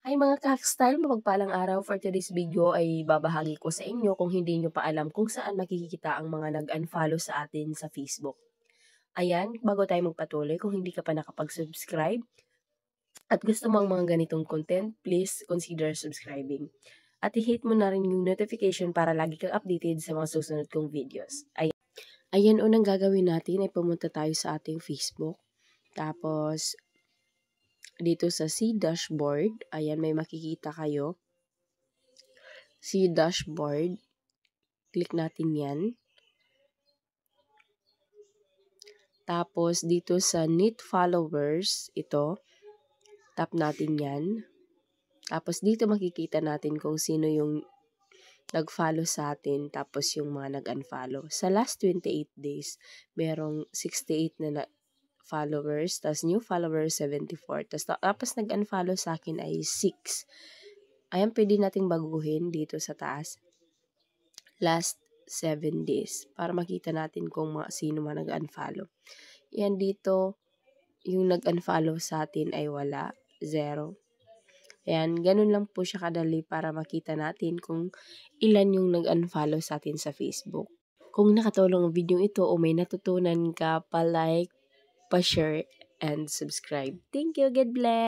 Hi mga ka-style, mapagpalang araw. For today's video ay babahagi ko sa inyo kung hindi nyo pa alam kung saan makikita ang mga nag-unfollow sa atin sa Facebook. Ayan, bago tayo magpatuloy, kung hindi ka pa nakapag-subscribe at gusto mo ang mga ganitong content, please consider subscribing. At i-hit mo na rin yung notification para lagi kang updated sa mga susunod kong videos. Ayan, unang gagawin natin ay pumunta tayo sa ating Facebook. Tapos, dito sa C dashboard, ayan, may makikita kayo. C dashboard, click natin yan. Tapos dito sa need followers, ito, tap natin yan. Tapos dito makikita natin kung sino yung nag-follow sa atin, tapos yung mga nag-unfollow. Sa last 28 days, merong 68 na followers, tapos new followers 74, tapos nag-unfollow sa akin ay 6. Ayan, pwede nating baguhin dito sa taas. Last 7 days para makita natin kung sino man nag-unfollow. Yan dito, yung nag-unfollow sa atin ay wala, 0. Ayan, ganun lang po siya kadali para makita natin kung ilan yung nag-unfollow sa atin sa Facebook. Kung nakatulong ang video ito o may natutunan ka, pa-like, pa-share, and subscribe. Thank you, God bless!